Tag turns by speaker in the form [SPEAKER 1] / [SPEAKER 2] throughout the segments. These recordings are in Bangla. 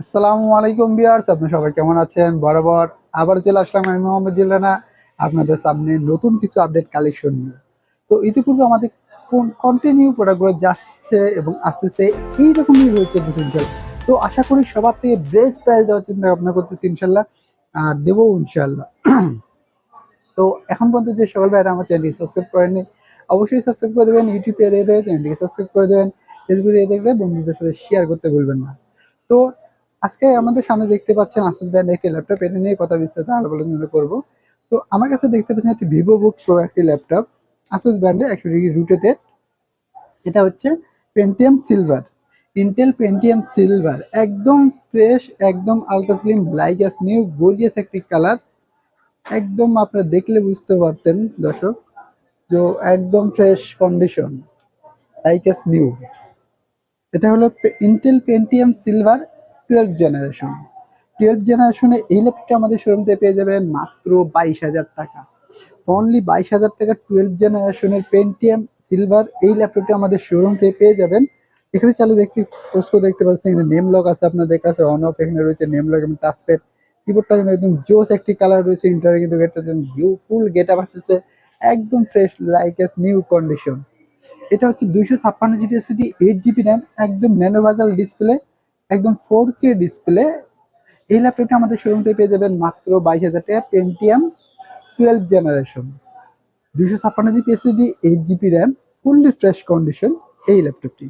[SPEAKER 1] আসসালামু আলাইকুম ভিউয়ার্স, আপনি সবাই কেমন আছেন? বরাবর আবার চলে আসলাম আমি মোহাম্মদ জিল্লানা আপনাদের সামনে নতুন কিছু আপডেট কালেকশন নিয়ে। তো ইতিপূর্বে আমাদের কন্টিনিউ প্রোডাক্টগুলো যাচ্ছে এবং আসতেছে এইরকমই রয়েছে ইনশাল্লাহ। তো আশা করি সবার থেকে বেস্ট প্রাইস দেওয়ার চিন্তা ভাবনা করতেছি ইনশাল্লাহ, আর দেবো ইনশাল্লাহ। তো এখন পর্যন্ত যে সকল ভাইরা আমার চ্যানেলটি সাবস্ক্রাইব করেননি, অবশ্যই সাবস্ক্রাইব করে দেবেন। ইউটিউবে দেখে চ্যানেলটিকে সাবস্ক্রাইব করে দেবেন, ফেসবুকে দেখলে বন্ধুদের সাথে শেয়ার করতে ভুলবেন না। তো আজকে আমাদের সামনে দেখতে পাচ্ছেন আসুস ব্র্যান্ডের একটি ল্যাপটপ, এটা নিয়ে কথা বিস্তারিত আলোচনা করবো। তো আমার কাছে দেখতে পাচ্ছেন একটি ভিভো বুক প্রো একটি ল্যাপটপ, আসুস ব্র্যান্ডের 100 ডিগ্রি রুটেটেড। এটা হচ্ছে Pentium silver, Intel Pentium silver, একদম ফ্রেশ, একদম ultra slim, like as new, gorgeous একটি কালার। একদম আপনারা দেখলে বুঝতে পারতেন দর্শক, যে একদম fresh condition, like as new. এটা হলো ইন্টেল পেন্টিয়াম সিলভার 12 জেনারেশন। 12 জেনারেশনে এই ল্যাপটপটা আমাদের শোরুম থেকে পেয়ে যাবেন মাত্র 22,000 টাকা। অনলি 22,000 টাকা 12 জেনারেশনের পেন্টিয়াম সিলভার এই ল্যাপটপটা আমাদের শোরুম থেকে পেয়ে যাবেন। এখানে চালু দেখতে পাচ্ছেন, এখানে নেম লক আছে আপনাদের কাছে, অন অফ এখানে রয়েছে নেম লক এবং টাচপ্যাড। কিবোর্ডটা কিন্তু একদম জোস একটি কালার রয়েছে, ইন্টারে কিন্তু একটা ফুল গেট আপ আসতেছে, একদম fresh, like S new condition. এটা হচ্ছে 256 জিবি এসএসডি, 8 জিবি র্যাম, একদম ন্যানো ভাজাল ডিসপ্লে, একদম 4K ডিসপ্লে। এই ল্যাপটপটা আমাদের শোরুম থেকে পেয়ে যাবেন মাত্র 22,000 টাকা, Pentium 12 generation, 256 GB SSD, 8 GB RAM, fully fresh condition এই ল্যাপটপটি।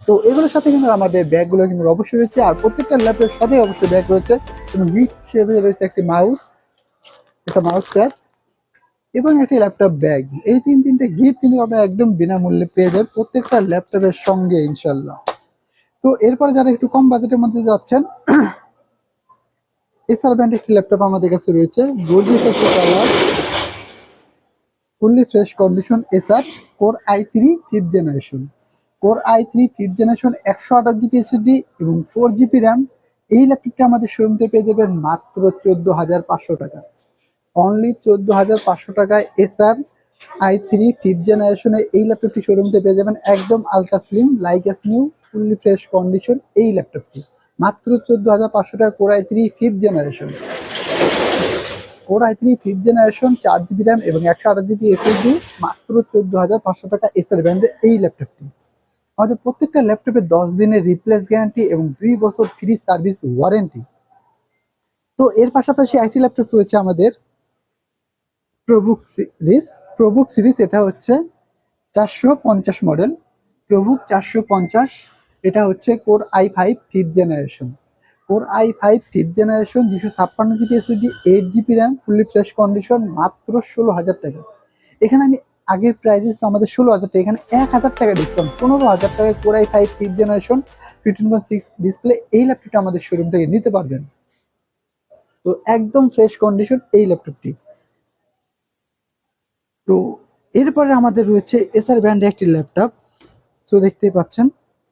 [SPEAKER 1] তো এগুলোর সাথে কিন্তু আমাদের ব্যাগগুলো কিন্তু অবশ্যই রয়েছে, আর প্রত্যেকটা ল্যাপটপের সাথে অবশ্যই ব্যাগ রয়েছে এবং গিফট হিসেবে রয়েছে একটি মাউস, একটা মাউস প্যাড এবং একটি ল্যাপটপ ব্যাগ। এই তিনটে গিফট কিন্তু আপনারা একদম বিনামূল্যে পেয়ে যাবেন প্রত্যেকটা ল্যাপটপের সঙ্গে ইনশাল্লাহ। তো এরপরে যারা একটু কম বাজেটের মধ্যে যাচ্ছেন, এসআর ব্র্যান্ড একটি ল্যাপটপ আমাদের কাছে রয়েছে, গর্জিয়াস একটি colour, fully fresh condition. SR core i3 5th generation, core i3 5th generation, 128 GB SSD এবং 4 জিবি র্যাম। এই ল্যাপটপটা আমাদের শোরুম থেকে পেয়ে যাবেন মাত্র 14,500 টাকা। অনলি 14,500 টাকায় এসআর i3 5th জেনারেশনে এই ল্যাপটপটি শোরুম থেকে পেয়ে যাবেন, একদম ultra slim, like S new, fully fresh condition এই ল্যাপটপটি মাত্র 14,500 টাকা। Core i3 5th generation, core i3 5th generation, 4 GB RAM এবং 128 জিবি এসএসডি, মাত্র 14,500 টাকা এসআর ব্র্যান্ডের এই ল্যাপটপটি। আমাদের প্রত্যেকটা ল্যাপটপে 10 দিনের রিপ্লেস গ্যারান্টি এবং 2 বছর ফ্রি সার্ভিস ওয়ারেন্টি। তো এর পাশাপাশি একটি ল্যাপটপ রয়েছে আমাদের প্রবুক সিরিজ, এটা হচ্ছে 450 মডেল, প্রবুক 450। এটা হচ্ছে core i5 5th generation, core i5 5th generation, 256 GB SSD, 8 GB RAM, fully fresh condition, মাত্র 16,000 টাকা। এখানে আমি আগের প্রাইস আমাদের 16,000 টাকা, এখানে 1,000 টাকা ডিসকাউন্ট, 15,000 টাকায় core i5 5th generation 15.6 display এই ল্যাপটপটা আমাদের শোরুম থেকে নিতে পারবেন। তো একদম ফ্রেশ কন্ডিশন এই ল্যাপটপটি। তো এরপরে আমাদের রয়েছে এসআর ব্র্যান্ডের একটি ল্যাপটপ। সো দেখতেই পাচ্ছেন,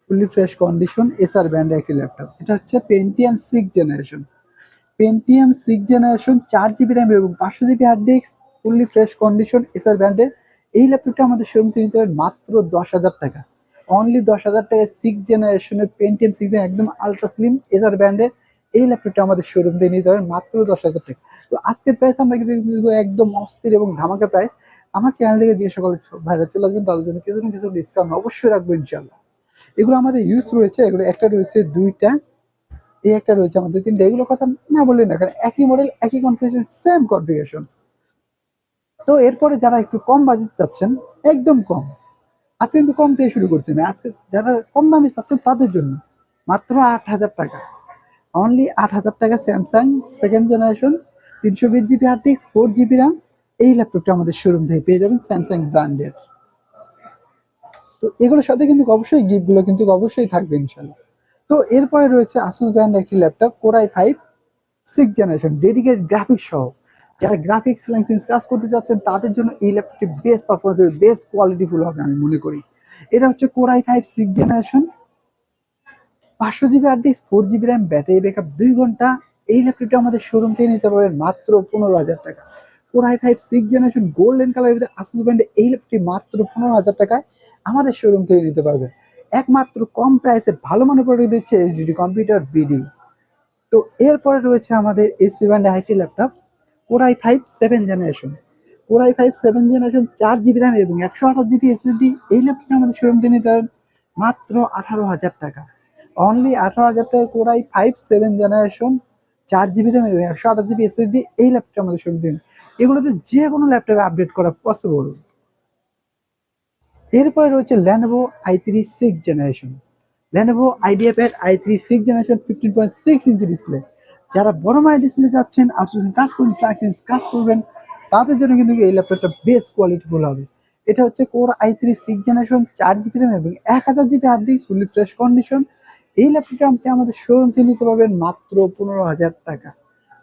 [SPEAKER 1] ফুললি ফ্রেশ কন্ডিশন এসআর ব্র্যান্ডের একটি ল্যাপটপ। এটা হচ্ছে Pentium 6 generation, Pentium 6 generation, 4 GB RAM এবং 500 GB hard disk, fully fresh condition SR ব্র্যান্ডের। এই ল্যাপটপটা আমাদের শোরুম থেকে নিতে পারেন মাত্র 10,000 টাকা। অনলি 10,000 টাকায় 6 জেনারেশনের পেন্টিয়াম 6, একদম আলট্রা স্লিম এসআর ব্র্যান্ডের এই ল্যাপটপটা আমাদের শোরুম থেকে নিতে পারেন মাত্র 10,000 টাকা। তো আজকের প্রাইস আমরা কিন্তু একদম অস্থির এবং ধামাকা প্রাইস। আমার চ্যানেল থেকে যে সকল ভাইরা চলে আসবেন তাদের জন্য কিছু না কিছু ডিসকাউন্ট অবশ্যই রাখবো ইনশাল্লাহ। এগুলো আমাদের ইউজ রয়েছে, এগুলো একটা রয়েছে দুইটা, এই একটা রয়েছে আমাদের তিনটা। এগুলো কথা না বললেন না, কারণ একই মডেল, একই কনফিগারেশন, সেম কনফিগারেশন। তো এরপরে যারা একটু কম বাজেট চাচ্ছেন, একদম কম, আজকে কিন্তু কম থেকে শুরু করছি না, আজকে যারা কম দামে চাচ্ছেন তাদের জন্য মাত্র 8,000 টাকা, অনলি 8,000 টাকা, Samsung 2nd generation, 320 GB hard disk, 4 GB RAM. এই ল্যাপটপটা আমাদের শোরুম থেকে পেয়ে যাবেন স্যামসাং ব্র্যান্ডের। তো এগুলোর সাথে কিন্তু অবশ্যই গিফটগুলো কিন্তু অবশ্যই থাকবে ইনশাল্লাহ। তো এরপরে রয়েছে আসুস ব্র্যান্ড একটি laptop, core i5 6 generation, dedicated graphics সহ। যারা গ্রাফিক্স ফ্রিল্যান্সিং কাজ করতে চাচ্ছেন তাদের জন্য এই ল্যাপটপটি বেস্ট পারফরমেন্স হবে, বেস্ট কোয়ালিটিফুল হবে আমি মনে করি। এটা হচ্ছে core i5 6 generation, 500 GB hard disk, 4 GB RAM, battery backup 2 ঘন্টা। এই ল্যাপটপটা আমাদের শোরুম থেকে নিতে পারবেন মাত্র 15,000 টাকা। কোর i5 6 জেনারেশন গোল্ডেন কালারের ভিতরে আসুস ব্র্যান্ডে এই ল্যাপটপটি মাত্র 15,000 টাকায় আমাদের শোরুম থেকে নিতে পারবেন। একমাত্র কম প্রাইসে ভালো মানের প্রোডাক্ট দিচ্ছে এইচডি কম্পিউটার বিডি। তো এরপরে রয়েছে আমাদের এইচপি ব্র্যান্ডের IT laptop core i5 7 generation. Core i5 7 generation 4 GB RAM এবং 128 জিবি এসএসডি। এই ল্যাপটপটা আমাদের শোরুম থেকে নিতে পারেন মাত্র 18,000 টাকা। অনলি 18,000 টাকা core i5 7 generation 4 GB RAM এবং 128 জিবি এসএসডি। এই ল্যাপটপটা আমাদের শোরুম থেকে এগুলোতে যে কোনো ল্যাপটপে আপডেট করা পসিবল। এরপরে রয়েছে Lenovo i3 6 generation. Lenovo আইডিয়াপ্যাড i3 6 generation 15.6 inch display. যারা বড় মানের ডিসপ্লে চাচ্ছেন, আউটসোর্সিং কাজ করবেন, ফ্ল্যাক্সিং কাজ করবেন, তাদের জন্য কিন্তু এই ল্যাপটপটা বেস্ট কোয়ালিটিফুল হবে। এটা হচ্ছে core i3 6 generation 4 GB RAM এবং 1000 GB hard disk, fully fresh condition. এই ল্যাপটপটা আপনি আমাদের শোরুম থেকে নিতে পারবেন মাত্র 15,000 টাকা।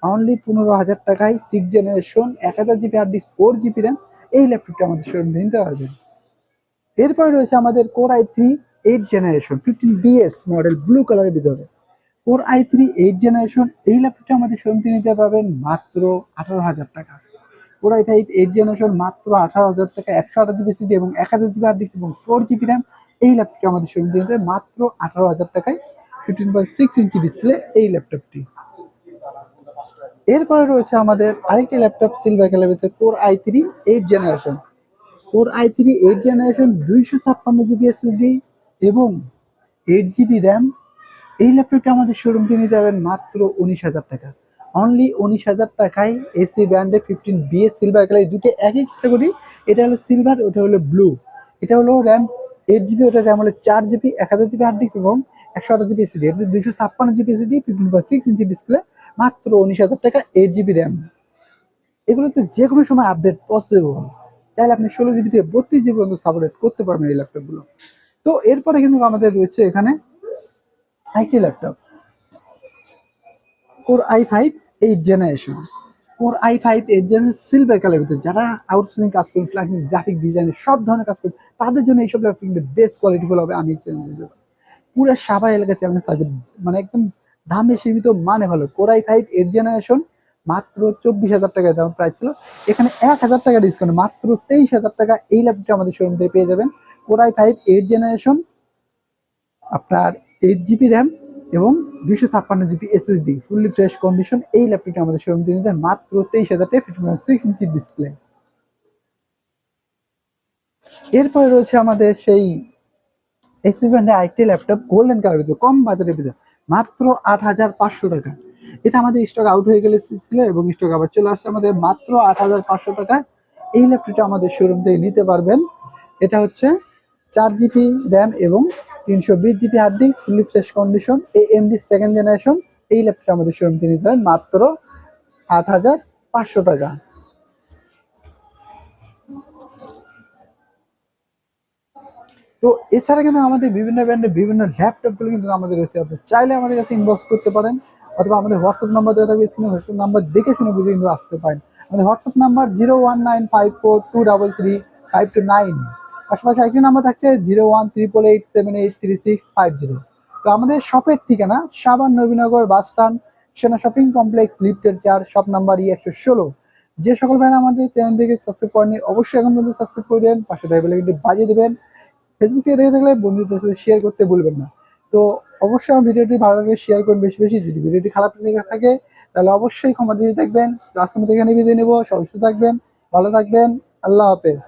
[SPEAKER 1] অনলি 15,000 টাকায় 6 generation 1000 GB hard disk 4 GB RAM এই ল্যাপটপটা আমাদের শোরুম থেকে নিতে পারবেন। এরপরে রয়েছে আমাদের core i3 8 generation 15BS model blue কালারের ভিতরে। কোর i3 8 জেনারেশন এই ল্যাপটপটা আমাদের শোরুম থেকে নিতে পারবেন মাত্র 18,000 টাকা। কোর i5 8 জেনারেশন মাত্র 18,000 টাকা, 128 জিবি সিডি এবং 1000 জিবি হার্ড ডিস্ক এবং 4 জিবি র্যাম এই ল্যাপটপটা আমাদের শোরুম থেকে নিতে মাত্র 18,000 টাকায় 15.6 ইঞ্চি ডিসপ্লে এই ল্যাপটপটি। এরপরে রয়েছে আমাদের আরেকটি ল্যাপটপ সিলভার কালারের ভিতরে core i3 8 generation. Core i3 8 generation 256 GB SSD এবং 8 জিবি র্যাম। এই ল্যাপটপটা আমাদের শোরুম থেকে নিতে পারবেন মাত্র 19,000 টাকা। অনলি 19,000 টাকায় এইচপি ব্র্যান্ডের 15BS সিলভার কালার, এই দুটো একই ক্যাটাগরি। এটা হলো সিলভার, ওটা হলো ব্লু। এটা হলো র্যাম 8 জিবি, ওটা র্যাম হলো 4 জিবি, 1000 জিবি হার্ড ডিস্ক এবং 128 জিবি এসএসডি। এটা 256 জিবি এসএসডি, 15.6 ইঞ্চি ডিসপ্লে, মাত্র 19,000 টাকা, 8 জিবি র্যাম। এগুলোতে যে কোনো সময় আপডেট পসিবল। চাইলে আপনি 16 জিবি থেকে 32 জিবি পর্যন্ত সাপোর্ট করতে পারবেন এই ল্যাপটপগুলো। তো এরপরে কিন্তু আমাদের রয়েছে এখানে IT laptop core i5 8 generation. Core i5 8 generation silver কালারের ভিতরে। যারা আউটসোর্সিং কাজ করেন, ফ্ল্যাক্সিং, গ্রাফিক ডিজাইনের সব ধরনের কাজ করেন, তাদের জন্য এইসব ল্যাপটপ কিন্তু বেস্ট কোয়ালিটিফুল হবে। আমি পুরো সাভার এলাকায় চ্যালেঞ্জ থাকবে, মানে একদম দামে সীমিত, মানে ভালো। কোর i5 8 জেনারেশন মাত্র 24,000 টাকায় দাম প্রাইস ছিল, এখানে 1,000 টাকা ডিসকাউন্ট মাত্র 23,000 টাকা এই ল্যাপটপটা আমাদের শোরুম থেকে পেয়ে যাবেন। কোর i5 8 জেনারেশন আপনার 8 জিবি র্যাম এবং 256 GB SSD, fully fresh condition. এই ল্যাপটপটা আমাদের শোরুম থেকে নিতে মাত্র 23,000 টাকা, 15.6 ইঞ্চি ডিসপ্লে। এরপরে রয়েছে আমাদের সেই এইচপি ব্র্যান্ডের আরেকটি ল্যাপটপ গোল্ডেন কালারের ভিতরে, কম বাজারের ভিতরে, মাত্র 8,500 টাকা। এটা আমাদের স্টক আউট হয়ে গেছিল এবং স্টক আবার চলে আসছে আমাদের মাত্র 8,500 টাকা। এই ল্যাপটপটা আমাদের শোরুম থেকে নিতে পারবেন। এটা হচ্ছে 4 জিবি র্যাম এবং 320 GB hard disk, fully fresh condition, AMD 2nd generation. এই ল্যাপটপটা আমাদের শোরুম থেকে নিতে পারেন মাত্র 8,500 টাকা। তো এছাড়া কিন্তু আমাদের বিভিন্ন ব্র্যান্ডের বিভিন্ন ল্যাপটপগুলো কিন্তু আমাদের রয়েছে। আপনি চাইলে আমাদের কাছে ইনবক্স করতে পারেন, অথবা আমাদের হোয়াটসঅ্যাপ নাম্বার দেওয়া থাকবে, হোয়াটসঅ্যাপ নাম্বার দেখে শুনে বুঝে কিন্তু আসতে পারেন। আমাদের হোয়াটসঅ্যাপ নাম্বার 01954233359। পাশাপাশি একটি নাম্বার থাকছে 01388783650। তো আমাদের শপের ঠিকানা সাভার নবীনগর বাস স্ট্যান্ড, সেনা শপিং কমপ্লেক্স, লিফটের 4, শপ নাম্বার E116। যে সকল ভাইরা আমাদের চ্যানেলটিকে সাবস্ক্রাইব করেনি, অবশ্যই এখন পর্যন্ত সাবস্ক্রাইব করে দেবেন, পাশে থাকবে কিন্তু বাজিয়ে দেবেন। ফেসবুক থেকে দেখে থাকলে বন্ধুদের সাথে শেয়ার করতে ভুলবেন না। তো অবশ্যই আমার ভিডিওটি ভালো লাগলে শেয়ার করুন বেশি বেশি। যদি ভিডিওটি খারাপ লেগে থাকে তাহলে অবশ্যই ক্ষমা দিয়ে দেখবেন। তো আজকের মতো এখানে বিদায় নেবো। সবাই সুস্থ থাকবেন, ভালো থাকবেন। আল্লাহ হাফেজ।